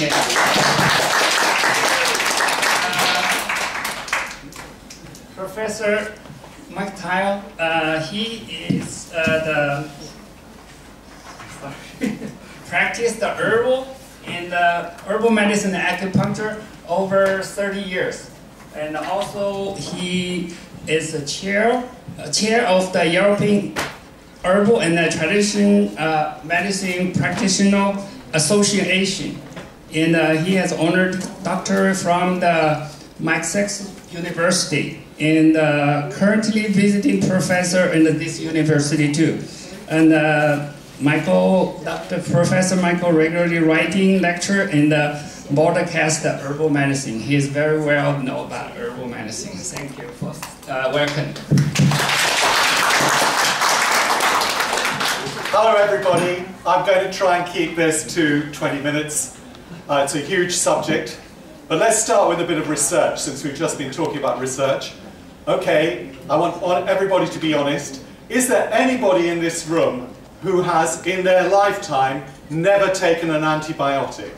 Okay. Professor Mclntyre, he is practiced the herbal medicine and acupuncture over 30 years. And also he is a chair of the European Herbal and Tradition Medicine Practitioner Association. And he has honored doctorate from the Middlesex University, and currently visiting professor in this university too. And Professor Michael regularly writing lecture and broadcast the herbal medicine. He is very well known about herbal medicine. Thank you for welcome. Hello everybody. I'm going to try and keep this to 20 minutes. It's a huge subject. But let's start with a bit of research, since we've just been talking about research. Okay, I want everybody to be honest. Is there anybody in this room who has, in their lifetime, never taken an antibiotic?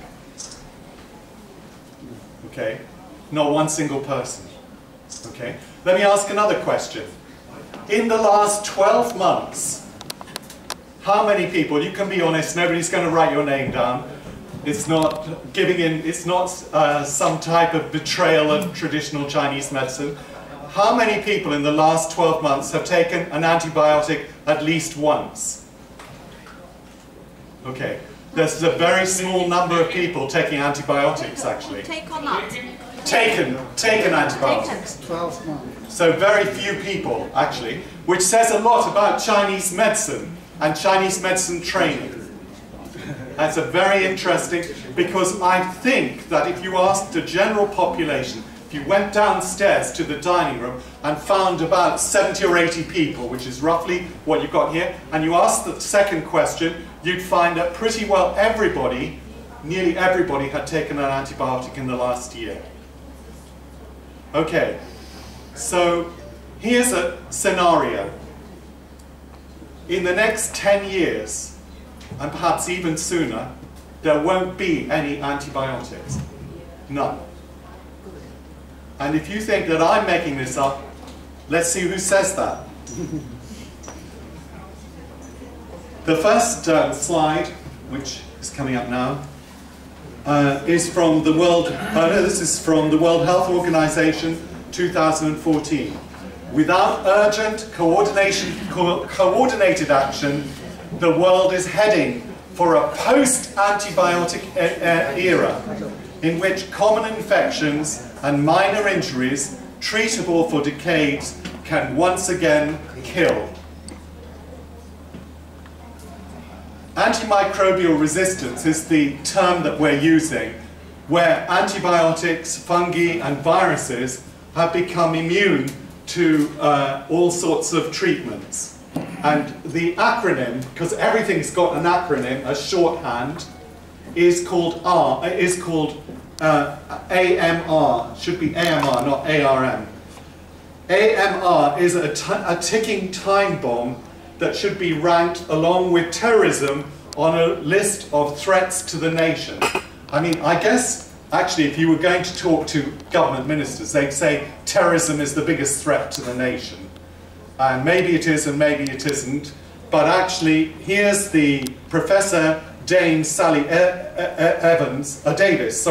Okay, not one single person. Okay, let me ask another question. In the last 12 months, how many people, you can be honest, nobody's going to write your name down. It's not giving in, it's not some type of betrayal of traditional Chinese medicine. How many people in the last 12 months have taken an antibiotic at least once? Okay, there's a very small number of people taking antibiotics actually. Take or not? Taken antibiotics. 12 months. So very few people actually, which says a lot about Chinese medicine and Chinese medicine training. That's a very interesting, because I think that if you asked the general population, if you went downstairs to the dining room and found about 70 or 80 people, which is roughly what you've got here, and you asked the second question, you'd find that pretty well everybody, nearly everybody, had taken an antibiotic in the last year. Okay, so here's a scenario. In the next 10 years, and perhaps even sooner, there won't be any antibiotics. None. And if you think that I'm making this up, let's see who says that. The first slide, which is coming up now, is from the World Health Organization 2014. Without urgent coordinated action, the world is heading for a post-antibiotic era in which common infections and minor injuries, treatable for decades, can once again kill. Antimicrobial resistance is the term that we're using, where antibiotics, fungi, and viruses have become immune to all sorts of treatments. And the acronym, because everything's got an acronym, a shorthand, is called AMR. Should be AMR, not ARM. AMR is a ticking time bomb that should be ranked along with terrorism on a list of threats to the nation. I mean, I guess, actually, if you were going to talk to government ministers, they'd say terrorism is the biggest threat to the nation. And maybe it is and maybe it isn't, but actually here's the Professor Dame Sally Davis,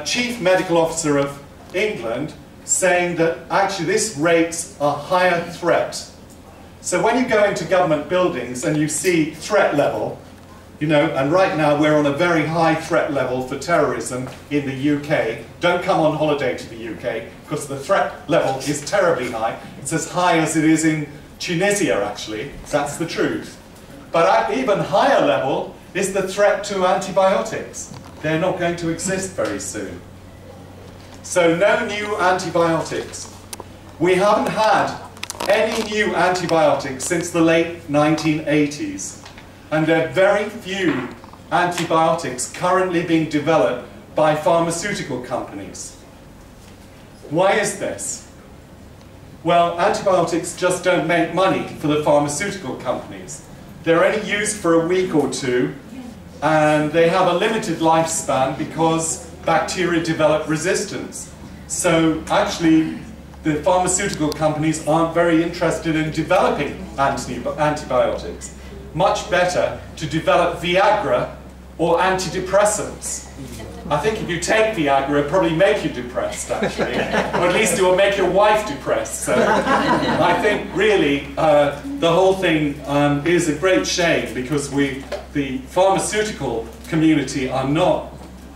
Chief Medical Officer of England, saying that actually this rates a higher threat. So when you go into government buildings and you see threat level, you know, and right now we're on a very high threat level for terrorism in the UK. Don't come on holiday to the UK, because the threat level is terribly high. It's as high as it is in Tunisia, actually. That's the truth. But at even higher level is the threat to antibiotics. They're not going to exist very soon. So no new antibiotics. We haven't had any new antibiotics since the late 1980s. And there are very few antibiotics currently being developed by pharmaceutical companies. Why is this? Well, antibiotics just don't make money for the pharmaceutical companies. They're only used for a week or two, and they have a limited lifespan because bacteria develop resistance. So actually, the pharmaceutical companies aren't very interested in developing antibiotics. Much better to develop Viagra or antidepressants. I think if you take Viagra, it'll probably make you depressed, actually. Or at least it will make your wife depressed. So I think really the whole thing is a great shame because the pharmaceutical community are not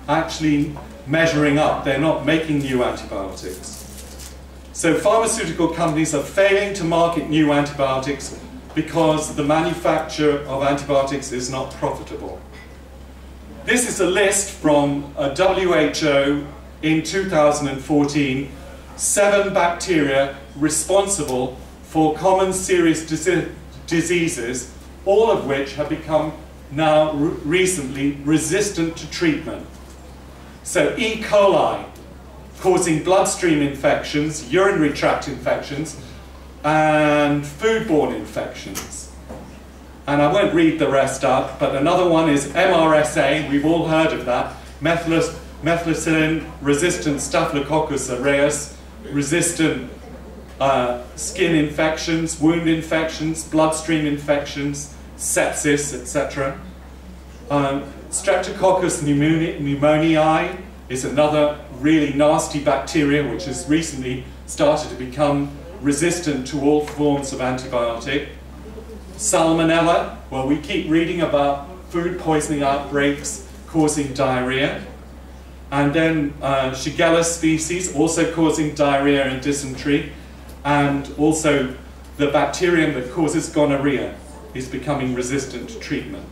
actually measuring up. They're not making new antibiotics. So pharmaceutical companies are failing to market new antibiotics because the manufacture of antibiotics is not profitable. This is a list from WHO in 2014, 7 bacteria responsible for common serious diseases, all of which have become now recently resistant to treatment. So E. coli, causing bloodstream infections, urinary tract infections, and foodborne infections. And I won't read the rest up, but another one is MRSA, we've all heard of that, methicillin-resistant Staphylococcus aureus, resistant skin infections, wound infections, bloodstream infections, sepsis, etc. Streptococcus pneumoniae is another really nasty bacteria which has recently started to become resistant to all forms of antibiotic. Salmonella, well, we keep reading about food poisoning outbreaks causing diarrhea. And then Shigella species, also causing diarrhea and dysentery. And also the bacterium that causes gonorrhea is becoming resistant to treatment.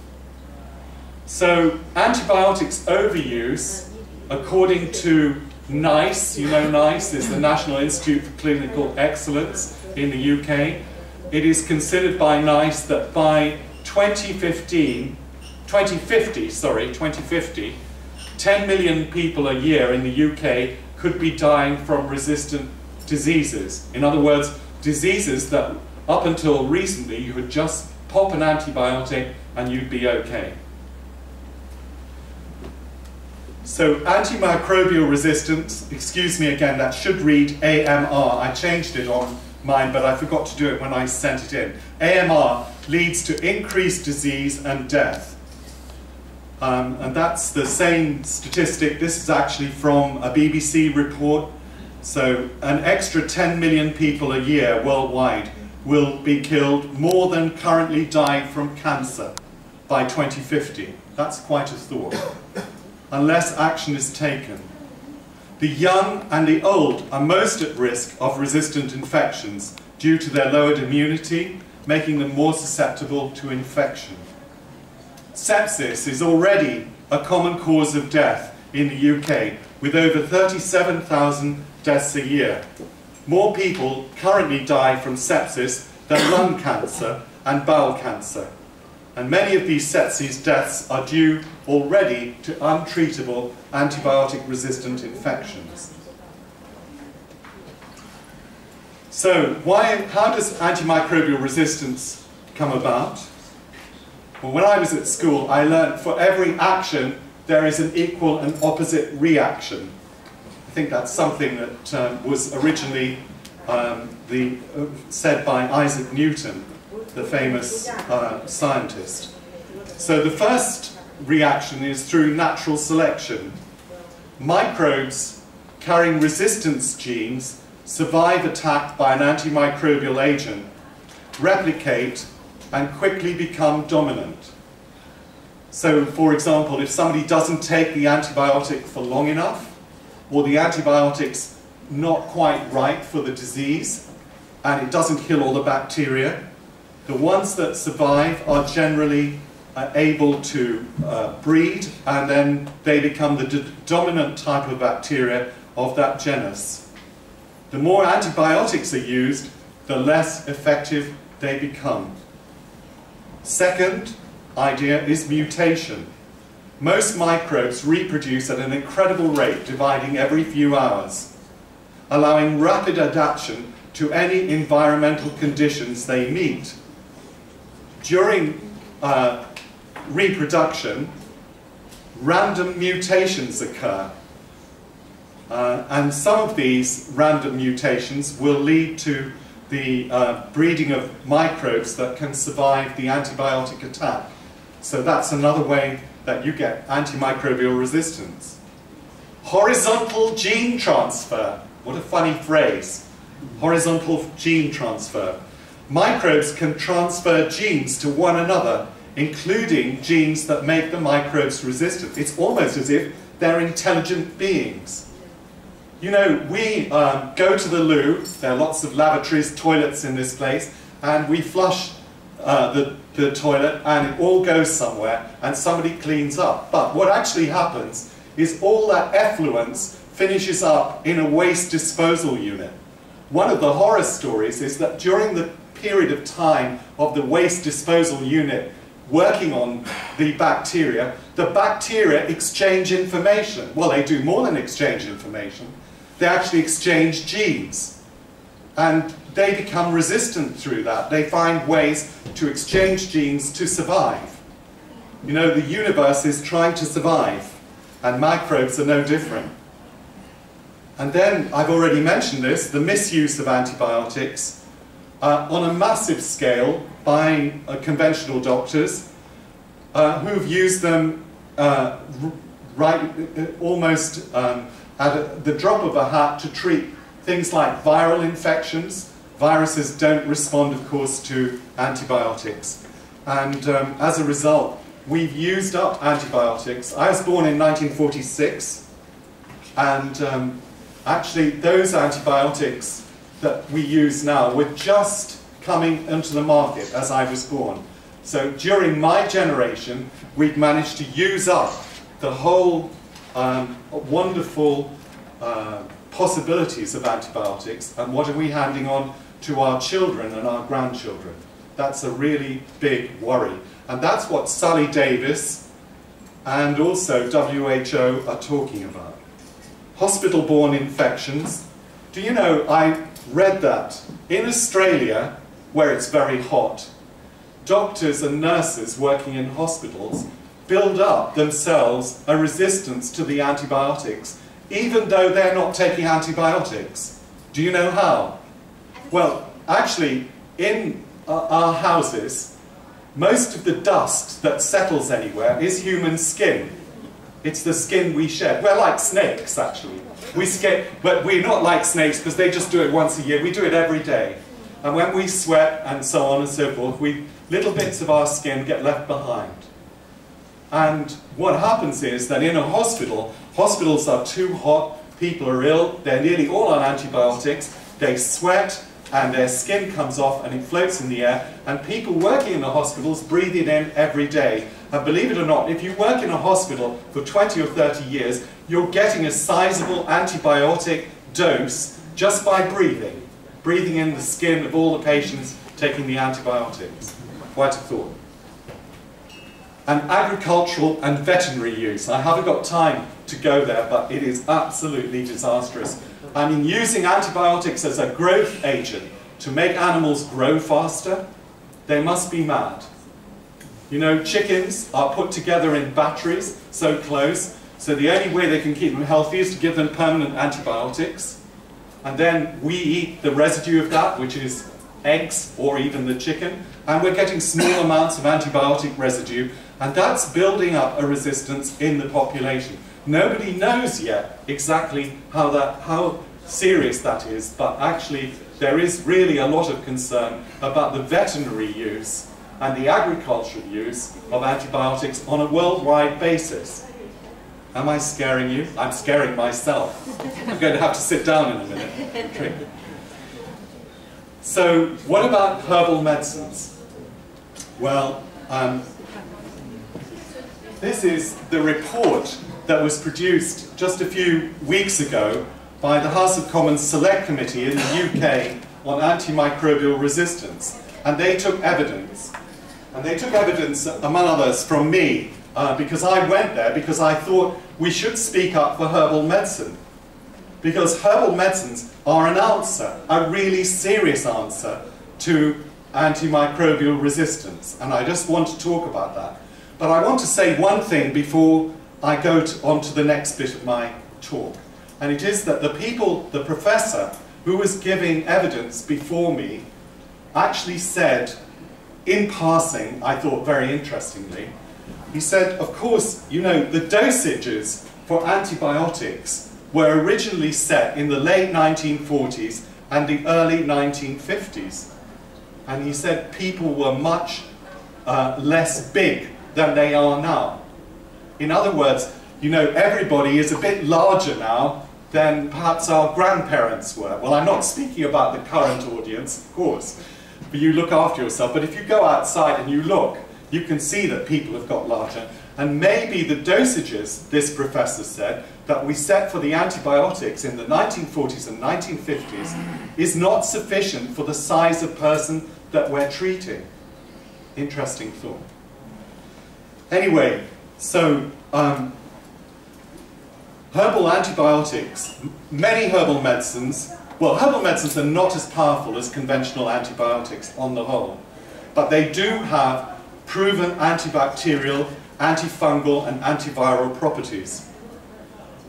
So antibiotics overuse, according to NICE, you know NICE is the National Institute for Clinical Excellence in the UK, it is considered by NICE that by 2050, 10 million people a year in the UK could be dying from resistant diseases. In other words, diseases that up until recently you could just pop an antibiotic and you'd be okay. So antimicrobial resistance, excuse me again, that should read AMR. I changed it on mine, but I forgot to do it when I sent it in. AMR leads to increased disease and death. And that's the same statistic. This is actually from a BBC report. So an extra 10 million people a year worldwide will be killed more than currently die from cancer by 2050. That's quite a thought. Unless action is taken. The young and the old are most at risk of resistant infections due to their lowered immunity, making them more susceptible to infection. Sepsis is already a common cause of death in the UK, with over 37,000 deaths a year. More people currently die from sepsis than lung cancer and bowel cancer. And many of these sepsis deaths are due already to untreatable antibiotic-resistant infections. So how does antimicrobial resistance come about? Well, when I was at school, I learned for every action there is an equal and opposite reaction. I think that's something that was originally said by Isaac Newton, the famous scientist. So the first reaction is through natural selection. Microbes carrying resistance genes survive attack by an antimicrobial agent, replicate, and quickly become dominant. So, for example, if somebody doesn't take the antibiotic for long enough, or the antibiotic's not quite right for the disease, and it doesn't kill all the bacteria, the ones that survive are generally able to breed, and then they become the dominant type of bacteria of that genus. The more antibiotics are used, the less effective they become. Second idea is mutation. Most microbes reproduce at an incredible rate, dividing every few hours, allowing rapid adaptation to any environmental conditions they meet. During reproduction, random mutations occur. And some of these random mutations will lead to the breeding of microbes that can survive the antibiotic attack. So that's another way that you get antimicrobial resistance. Horizontal gene transfer. What a funny phrase. Horizontal gene transfer. Microbes can transfer genes to one another, including genes that make the microbes resistant. It's almost as if they're intelligent beings. You know, we go to the loo, there are lots of lavatories, toilets in this place, and we flush the toilet and it all goes somewhere and somebody cleans up. But what actually happens is all that effluence finishes up in a waste disposal unit. One of the horror stories is that during the period of time of the waste disposal unit working on the bacteria exchange information. Well, they do more than exchange information. They actually exchange genes. And they become resistant through that. They find ways to exchange genes to survive. You know, the universe is trying to survive, and microbes are no different. And then, I've already mentioned this, the misuse of antibiotics on a massive scale by conventional doctors who've used them almost at the drop of a hat to treat things like viral infections. Viruses don't respond, of course, to antibiotics. And as a result, we've used up antibiotics. I was born in 1946, and actually those antibiotics that we use now were just coming into the market as I was born. So during my generation, we've managed to use up the whole wonderful possibilities of antibiotics, and what are we handing on to our children and our grandchildren? That's a really big worry. And that's what Sally Davis and also WHO are talking about. Hospital-borne infections. Do you know, I read that in Australia, where it's very hot, doctors and nurses working in hospitals build up themselves a resistance to the antibiotics, even though they're not taking antibiotics. Do you know how? Well, actually, in our houses, most of the dust that settles anywhere is human skin. It's the skin we shed. We're like snakes, actually. But we're not like snakes because they just do it once a year. We do it every day. And when we sweat and so on and so forth, little bits of our skin get left behind. And what happens is that in a hospital, hospitals are too hot, people are ill, they're nearly all on antibiotics, they sweat, and their skin comes off and it floats in the air, and people working in the hospitals breathe it in every day. And believe it or not, if you work in a hospital for 20 or 30 years, you're getting a sizable antibiotic dose just by breathing in the skin of all the patients taking the antibiotics. Quite a thought. And agricultural and veterinary use. I haven't got time to go there, but it is absolutely disastrous. I mean, using antibiotics as a growth agent to make animals grow faster, they must be mad. You know, chickens are put together in batteries so close, so the only way they can keep them healthy is to give them permanent antibiotics. And then we eat the residue of that, which is eggs or even the chicken, and we're getting small amounts of antibiotic residue, and that's building up a resistance in the population. Nobody knows yet exactly how serious that is, but actually there is really a lot of concern about the veterinary use and the agricultural use of antibiotics on a worldwide basis. Am I scaring you? I'm scaring myself. I'm going to have to sit down in a minute. So, what about herbal medicines? Well, this is the report that was produced just a few weeks ago by the House of Commons Select Committee in the UK on antimicrobial resistance. And they took evidence. And they took evidence, among others, from me, because I went there because I thought we should speak up for herbal medicine. Because herbal medicines are an answer, a really serious answer to antimicrobial resistance. And I just want to talk about that. But I want to say one thing before I go on to the next bit of my talk. And it is that the professor who was giving evidence before me actually said, in passing, I thought very interestingly, he said, of course, you know, the dosages for antibiotics were originally set in the late 1940s and the early 1950s. And he said people were much less big than they are now. In other words, you know, everybody is a bit larger now than perhaps our grandparents were. Well, I'm not speaking about the current audience, of course, but you look after yourself. But if you go outside and you look, you can see that people have got larger. And maybe the dosages, this professor said, that we set for the antibiotics in the 1940s and 1950s is not sufficient for the size of person that we're treating. Interesting thought. Anyway, so herbal antibiotics, many herbal medicines, well, herbal medicines are not as powerful as conventional antibiotics on the whole, but they do have proven antibacterial, antifungal, and antiviral properties.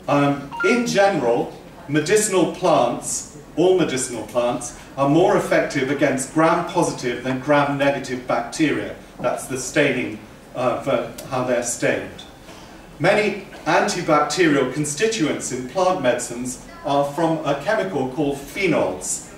In general, medicinal plants, all medicinal plants, are more effective against gram-positive than gram-negative bacteria. That's the staining for how they're stained. Many antibacterial constituents in plant medicines are from a chemical called phenols,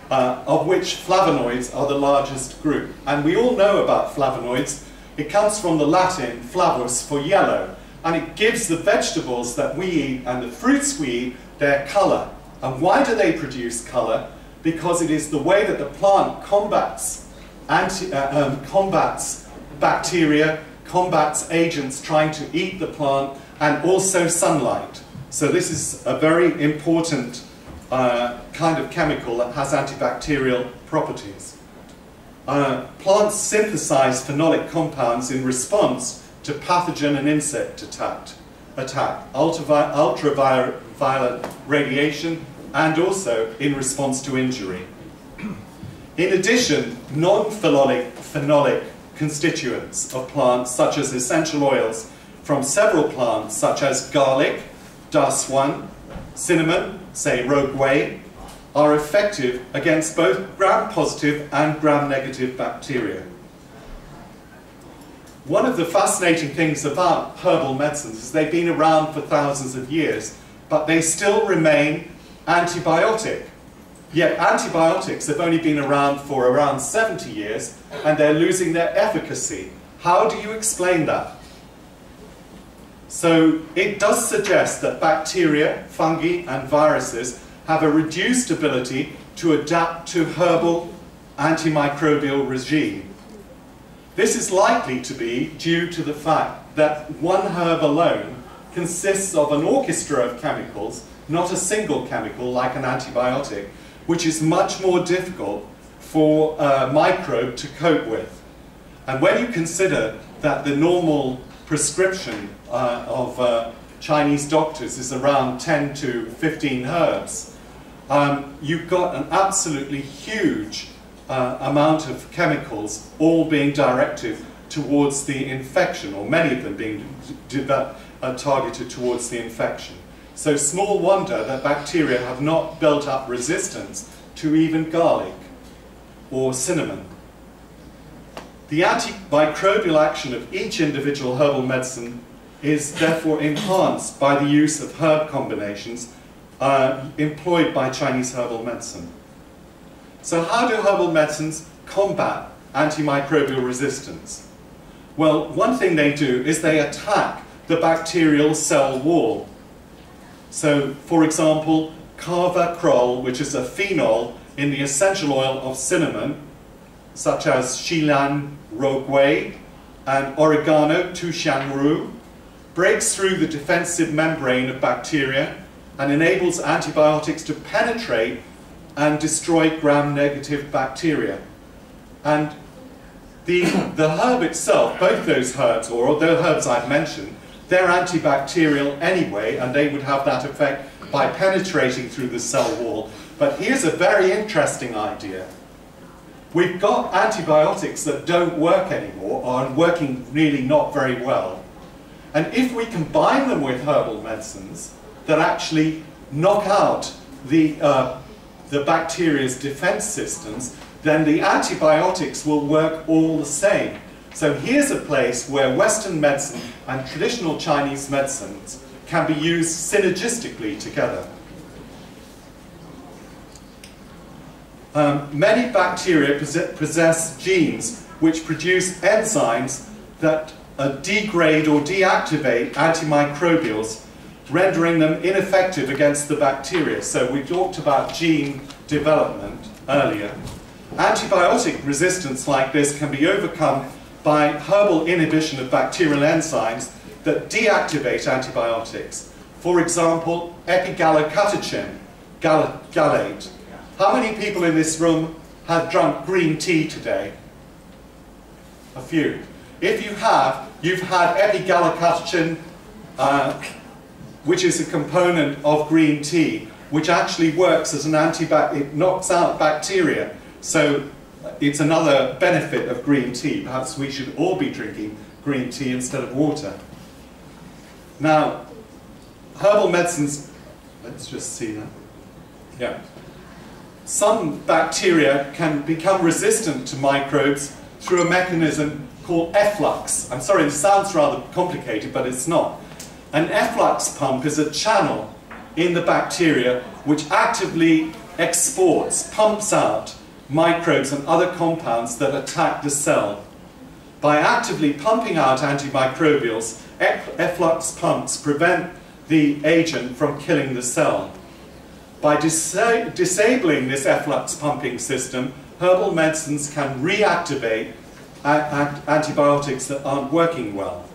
of which flavonoids are the largest group. And we all know about flavonoids. It comes from the Latin flavus for yellow, and it gives the vegetables that we eat and the fruits we eat their colour. And why do they produce colour? Because it is the way that the plant combats bacteria, combats agents trying to eat the plant, and also sunlight. So this is a very important kind of chemical that has antibacterial properties. Plants synthesize phenolic compounds in response to pathogen and insect attack, ultraviolet radiation, and also in response to injury. In addition, non-phenolic constituents of plants, such as essential oils from several plants, such as garlic, daswan, cinnamon, say rogueway, are effective against both gram-positive and gram-negative bacteria. One of the fascinating things about herbal medicines is they've been around for thousands of years, but they still remain antibiotic. Yet antibiotics have only been around for around 70 years, and they're losing their efficacy. How do you explain that? So it does suggest that bacteria, fungi, and viruses have a reduced ability to adapt to herbal antimicrobial regime. This is likely to be due to the fact that one herb alone consists of an orchestra of chemicals, not a single chemical like an antibiotic, which is much more difficult for a microbe to cope with. And when you consider that the normal prescription of Chinese doctors is around 10 to 15 herbs, you've got an absolutely huge amount of chemicals all being directed towards the infection, or many of them being targeted towards the infection. So small wonder that bacteria have not built up resistance to even garlic or cinnamon. The antimicrobial action of each individual herbal medicine is therefore enhanced by the use of herb combinations employed by Chinese herbal medicine. So how do herbal medicines combat antimicrobial resistance? Well, one thing they do is they attack the bacterial cell wall. So, for example, carvacrol, which is a phenol in the essential oil of cinnamon, such as Xilan rogueway and oregano tushanru, breaks through the defensive membrane of bacteria and enables antibiotics to penetrate and destroy gram-negative bacteria. And the herb itself, both those herbs, or the herbs I've mentioned, they're antibacterial anyway, and they would have that effect by penetrating through the cell wall. But here's a very interesting idea. We've got antibiotics that don't work anymore, or are working really not very well. And if we combine them with herbal medicines that actually knock out the bacteria's defense systems, then the antibiotics will work all the same. So here's a place where Western medicine and traditional Chinese medicines can be used synergistically together. Many bacteria possess genes which produce enzymes that degrade or deactivate antimicrobials, rendering them ineffective against the bacteria. So we talked about gene development earlier. Antibiotic resistance like this can be overcome by herbal inhibition of bacterial enzymes that deactivate antibiotics. For example, epigallocatechin gallate. How many people in this room have drunk green tea today? A few. If you have, you've had epigallocatechin, which is a component of green tea, which actually works as an antibacterial. It knocks out bacteria. So it's another benefit of green tea. Perhaps we should all be drinking green tea instead of water. Now, herbal medicines, let's just see that. Yeah. Some bacteria can become resistant to microbes through a mechanism called efflux. I'm sorry, this sounds rather complicated, but it's not. An efflux pump is a channel in the bacteria which actively exports, pumps out microbes and other compounds that attack the cell. By actively pumping out antimicrobials, efflux pumps prevent the agent from killing the cell. By disabling this efflux pumping system, herbal medicines can reactivate antibiotics that aren't working well.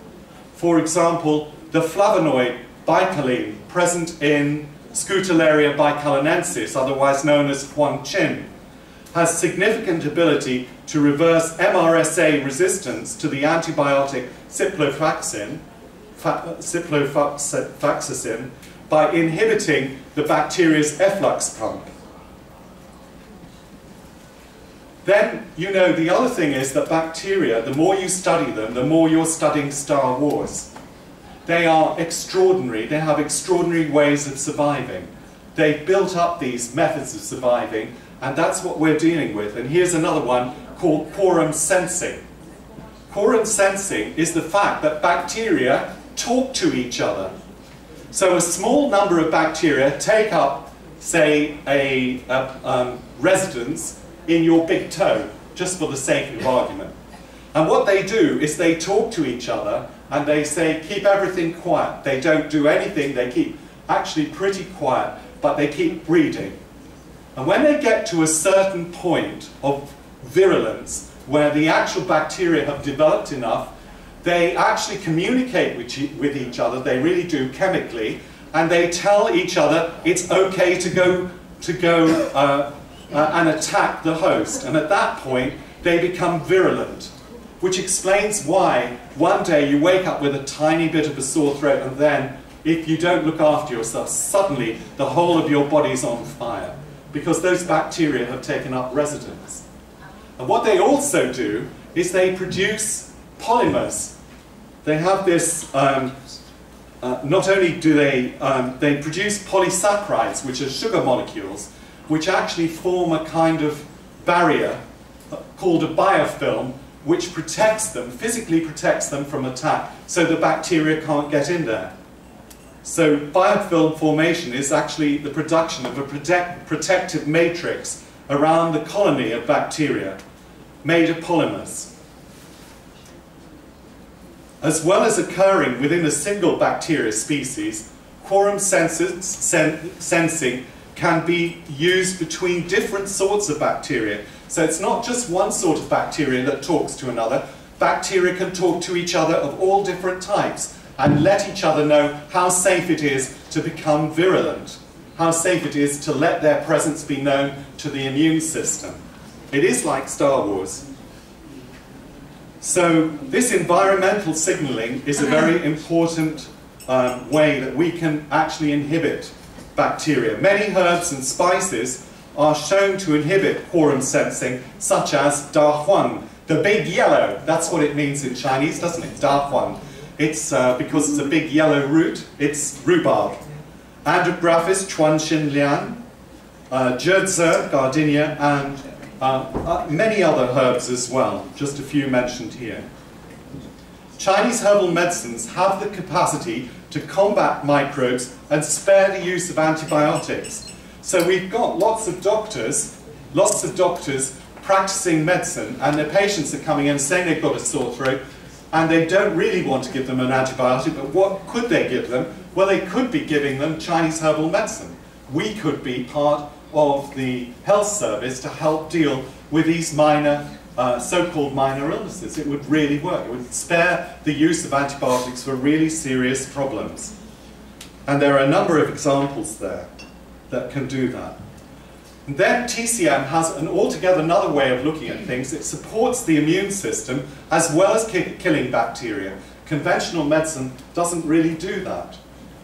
For example, the flavonoid bicaline present in Scutellaria bicalenensis, otherwise known as huangqin, has significant ability to reverse MRSA resistance to the antibiotic ciprofloxacin by inhibiting the bacteria's efflux pump. Then, you know, the other thing is that bacteria, the more you study them, the more you're studying Star Wars. They are extraordinary. They have extraordinary ways of surviving. They've built up these methods of surviving, and that's what we're dealing with. And here's another one called quorum sensing. Quorum sensing is the fact that bacteria talk to each other. So a small number of bacteria take up, say, a residence in your big toe, just for the sake of argument. And what they do is they talk to each other and they say, keep everything quiet. They don't do anything, they keep actually pretty quiet, but they keep breeding. And when they get to a certain point of virulence, where the actual bacteria have developed enough, they actually communicate with each other, they really do chemically, and they tell each other it's okay to go and attack the host. And at that point, they become virulent, which explains why one day you wake up with a tiny bit of a sore throat, and then, if you don't look after yourself, suddenly the whole of your body's on fire, because those bacteria have taken up residence. And what they also do is they produce polymers. They have this, not only do they produce polysaccharides, which are sugar molecules, which actually form a kind of barrier called a biofilm, which protects them, physically protects them from attack, so the bacteria can't get in there. So biofilm formation is actually the production of a protective matrix around the colony of bacteria, made of polymers. As well as occurring within a single bacteria species, quorum sensing can be used between different sorts of bacteria. So it's not just one sort of bacteria that talks to another. Bacteria can talk to each other of all different types and let each other know how safe it is to become virulent, how safe it is to let their presence be known to the immune system. It is like Star Wars. So this environmental signaling is a very important way that we can actually inhibit bacteria. Many herbs and spices are shown to inhibit quorum sensing, such as da huang, the big yellow. That's what it means in Chinese, doesn't it? Da huang. It's because it's a big yellow root, it's rhubarb. Andrographis, Chuan Xin Lian, Jerdza, gardenia, and many other herbs as well, just a few mentioned here. Chinese herbal medicines have the capacity to combat microbes and spare the use of antibiotics. So we've got lots of doctors practicing medicine, and their patients are coming in saying they've got a sore throat, and they don't really want to give them an antibiotic, but what could they give them? Well, they could be giving them Chinese herbal medicine. We could be part of the health service to help deal with these minor, so-called minor illnesses. It would really work. It would spare the use of antibiotics for really serious problems. And there are a number of examples there that can do that. And then TCM has an altogether another way of looking at things. It supports the immune system as well as killing bacteria. Conventional medicine doesn't really do that.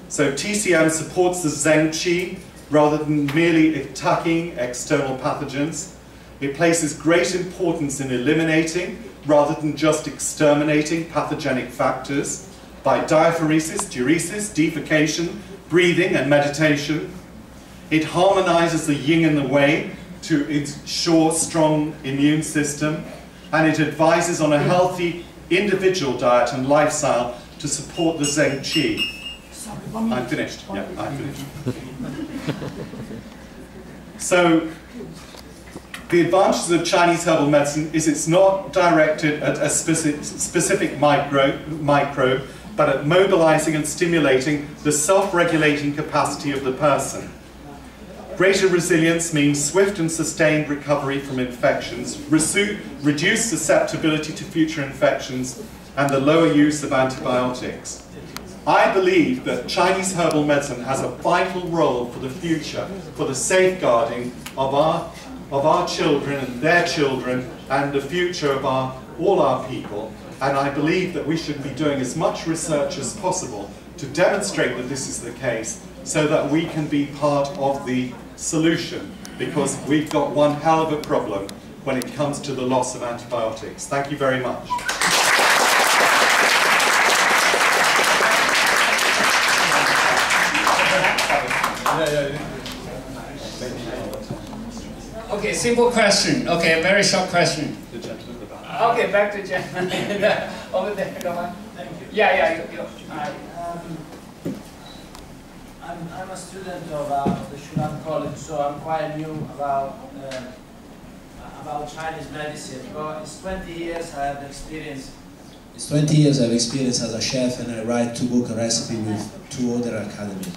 So TCM supports the Zheng Qi rather than merely attacking external pathogens. It places great importance in eliminating rather than just exterminating pathogenic factors by diaphoresis, diuresis, defecation, breathing and meditation. It harmonizes the yin and the wei to ensure strong immune system, and it advises on a healthy individual diet and lifestyle to support the Zheng Qi. I'm finished. Yeah, I'm finished. So, the advantages of Chinese herbal medicine is it's not directed at a specific microbe, but at mobilizing and stimulating the self-regulating capacity of the person. Greater resilience means swift and sustained recovery from infections, reduced susceptibility to future infections, and the lower use of antibiotics. I believe that Chinese herbal medicine has a vital role for the future, for the safeguarding of our children and their children, and the future of all our people. And I believe that we should be doing as much research as possible to demonstrate that this is the case, so that we can be part of the solution, because we've got one hell of a problem when it comes to the loss of antibiotics. Thank you very much. Okay, simple question. Okay, very short question. Okay, back to gentleman over there. Go on. Thank you. Yeah. I'm a student of the Shunan College, so I'm quite new about Chinese medicine. But it's 20 years I have experience. It's 20 years I've experienced as a chef, and I write 2 books a recipe with 2 other academies.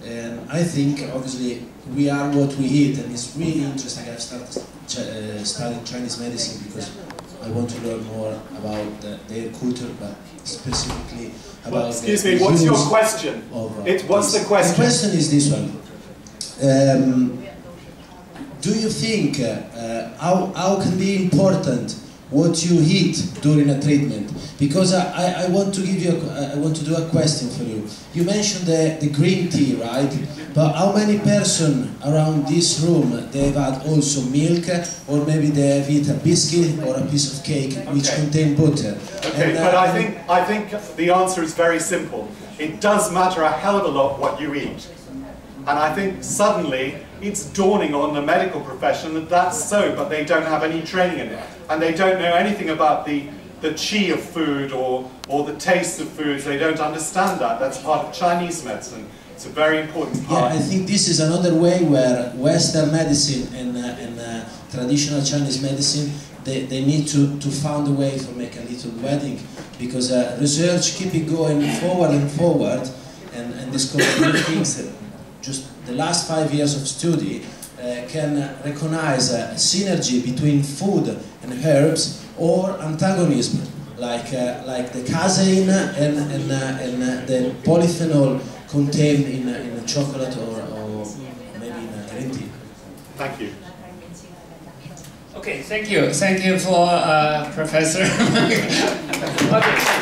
And I think, obviously, we are what we eat, and it's really interesting. I've started studying Chinese medicine because I want to learn more about their culture, but specifically about... Well, excuse me, what's your question? What's the question? The question is this one. Do you think how can be important what you eat during a treatment? Because I want to give you I want to do a question for you. You mentioned the green tea, right? But how many person around this room they've had also milk, or maybe they have eaten a biscuit or a piece of cake which contain butter? Okay, and, but I think the answer is very simple. It does matter a hell of a lot what you eat. And I think suddenly it's dawning on the medical profession that that's so, but they don't have any training in it. And they don't know anything about the qi of food or the taste of foods. They don't understand that. That's part of Chinese medicine. It's a very important part. Yeah, I think this is another way where Western medicine and traditional Chinese medicine, they need to find a way to make a little wedding, because research keep going forward and forward, and discover new things that just the last 5 years of study can recognize a synergy between food and herbs, or antagonism, like the casein and the polyphenol contained in chocolate or maybe in green tea. Thank you. Okay, thank you. Thank you for Professor. Okay.